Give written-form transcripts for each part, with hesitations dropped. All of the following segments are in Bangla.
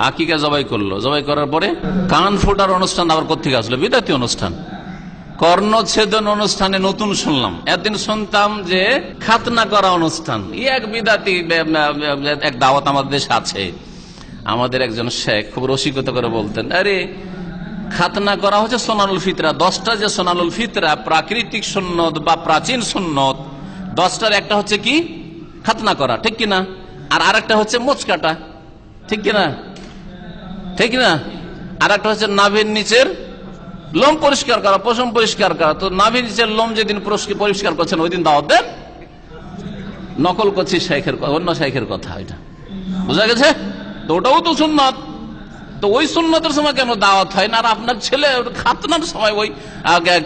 আকিকা জবাই করলো, জবাই করার পরে কান ফোটার অনুষ্ঠান আবার কোথেকে আসলো? বিদাতি অনুষ্ঠান। কর্ণচ্ছেদন অনুষ্ঠানে নতুন শুনলাম, এতদিন শুনতাম যে খাতনা করা অনুষ্ঠান। এক বিদাতি এক দাওয়াত আমাদের দেশে আছে। আমাদের একজন শেখ খুব রসিকতা করে বলতেন, আরে খাতনা করা হচ্ছে সোনানুল ফিতরা। 10টা যে সোনানুল ফিতরা প্রাকৃতিক সুন্নত বা প্রাচীন সুন্নত, 10টার একটা হচ্ছে কি খাতনা করা, ঠিক কিনা? আর আরেকটা হচ্ছে মোচ কাটা, ঠিক কিনা? ঠিক না? আর একটা হচ্ছে নাভির নিচের লোম পরিষ্কার করা, পশম পরিষ্কার করা। তো নাভির নিচের লোম যেদিন পরিষ্কার করছেন ওই দিন দাওয়াত দেন। নকল করছি শেখের, অন্য শেখের কথা, এটা বোঝা গেছে? তো ওটাও তো সুন্নত। তো ওই সুন্নতের সময় কেন দাওয়াত হয় না? আর আপনার ছেলে খাতনার সময় ওই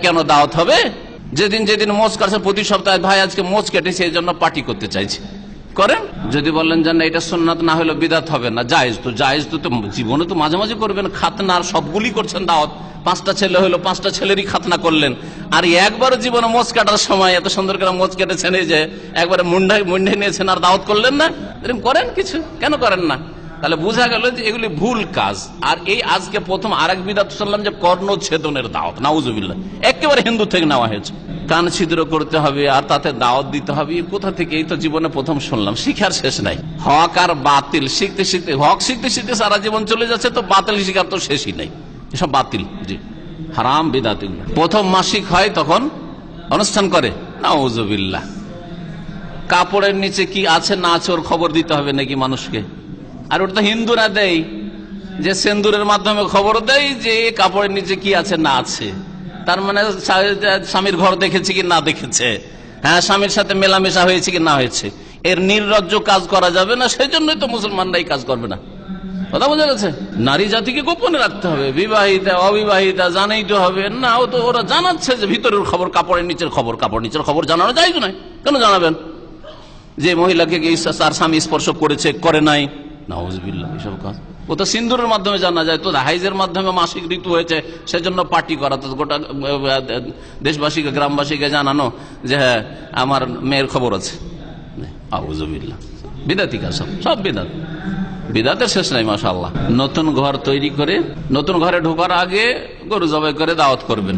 কেন দাওয়াত হবে? যেদিন যেদিন মোচ কাটছে, প্রতি সপ্তাহে ভাই আজকে মোচ কেটেছে এই জন্য পার্টি করতে চাইছে, করেন। যদি বলেন যে না এটা সুন্নাত না হলে বিদাত হবে না, জায়েজ তো, জায়েজ তো জীবনে তো মাঝে মাঝে করবেন। খাতনার সবগুলি করছেন দাওয়াত, 5টা ছেলে হলো 5টা ছেলেরই খাতনা করলেন। আর একবার জীবনে মোচ কাটার সময় এত সুন্দর করে মোচ কেটেছেন, এই যে একবারে মুন্ডে নিয়েছেন আর দাওয়াত করলেন না, এরকম করেন কিছু, কেন করেন না? তাহলে বোঝা গেল যে এগুলি ভুল কাজ। আর এই আজকে প্রথম আরেক বিদাত শুনলাম যে কর্ণচ্ছেদনের দাওয়াত, নাউজুবিল্লাহ, একেবারে হিন্দু থেকে নেওয়া হয়েছে। কান ছিদ্র করতে হবে আর তাতে দাওয়াত দিতে হবে, কোথা থেকে? এই তো জীবনে প্রথম শুনলাম, শিখার শেষ নাই। হক আর বাতিল শিখতে শিখতে, হক শিখতে শিখতে সারা জীবন চলে যাচ্ছে, তো বাতিল শিখার তো শেষই নাই। এসব বাতিল, জি হারাম বিদাতি। প্রথম মাসিক হয় তখন অনুষ্ঠান করে, নাউজুবিল্লাহ। কাপড়ের নিচে কি আছে না আছে ওর খবর দিতে হবে নাকি মানুষকে? আর ওটা তো হিন্দুরা দেয়, যে সিন্দুরের মাধ্যমে খবর দেয় যে কাপড়ের নিচে কি আছে না আছে। তার মানে স্বামীর ঘর দেখেছে কি না দেখেছে, হ্যাঁ স্বামীর সাথে মেলামেশা হয়েছে কি না হয়েছে। এর নির্লজ্জ কাজ করা যাবে না, সেই জন্যই তো মুসলমানরা এই কাজ করবে না। কথা বোঝা গেছে? নারী জাতিকে গোপনে রাখতে হবে, বিবাহিতা অবিবাহিতা জানাইতে হবে না। ও তো ওরা জানাচ্ছে যে ভিতরের খবর, কাপড়ের নিচের খবর। কাপড় নিচের খবর জানানো যায় না, কেন জানাবেন? যে মহিলাকে তার স্বামী স্পর্শ করেছে করে নাই, নাউজুবিল্লাহ, এসব কাজ। ও তো সিন্দুরের মাধ্যমে জানা যায়। তো হাইজের মাধ্যমে মাসিক ঋতু হয়েছে সেজন্য পার্টি করা, তো গোটা দেশবাসীকে গ্রামবাসীকে জানানো যে হ্যাঁ আমার মেয়ের খবর আছে। নাউজুবিল্লাহ, বিদাতি কাজ, সব বিদাত, বিদাতের শেষ নাই। মাশাআল্লাহ। নতুন ঘর তৈরি করে নতুন ঘরে ঢোকার আগে গরু জবাই করে দাওয়াত করবেন।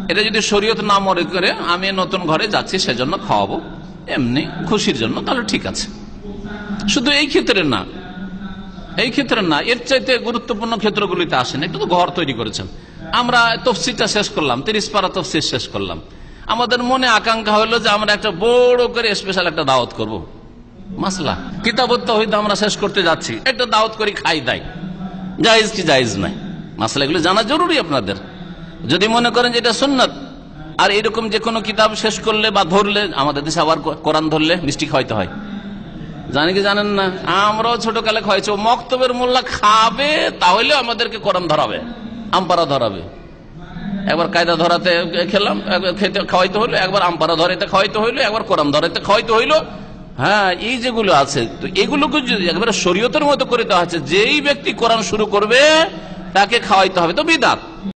এটা যদি শরীয়ত না মনে করে আমি নতুন ঘরে যাচ্ছি সেজন্য খাওয়াবো, এমনি খুশির জন্য, তাহলে ঠিক আছে। শুধু এই ক্ষেত্রে না, এই ক্ষেত্রে না, এর চাইতে গুরুত্বপূর্ণ ক্ষেত্রগুলিতে আসেন। একটু তো ঘর তৈরি করেছেন, আমরা তফসিরটা শেষ করলাম, 30 পারা তফসির শেষ করলাম। আমাদের মনে আকাঙ্ক্ষা হলো যে আমরা একটা বড় করে স্পেশাল একটা দাওয়াত করব। মাসলা কিতাবত তাওহীদ আমরা শেষ করতে যাচ্ছি, একটা দাওয়াত করি খাই দাই, জায়েজ কি জায়েজ নাই, মাসলা এগুলো জানা জরুরি আপনাদের। যদি মনে করেন যে এটা সুন্নাত, আর এরকম যে কোনো কিতাব শেষ করলে বা ধরলে, আমাদের দেশে আবার কোরআন ধরলে মিষ্টি খাওয়াইতে হয়, জানি কি জানেন না? আমরাও ছোটকালে খাওয়াইছি। মক্তবের মোল্লা খাবে তাহলে আমাদেরকে কোরআন ধরাবে, আমপারা ধরাবে। একবার কায়দা ধরাতে খেলাম, খেতে খাওয়াইতে হইলো, একবার আমপারা ধরাইতে খাওয়াইতে হইলো, একবার কোরআন ধরাইতে খাওয়াইতে হইলো। হ্যাঁ, এই যেগুলো আছে, তো এগুলোকে একবারে শরীয়তের মতো করে দেওয়া হচ্ছে। যেই ব্যক্তি কোরআন শুরু করবে তাকে খাওয়াইতে হবে, তো বিদআত।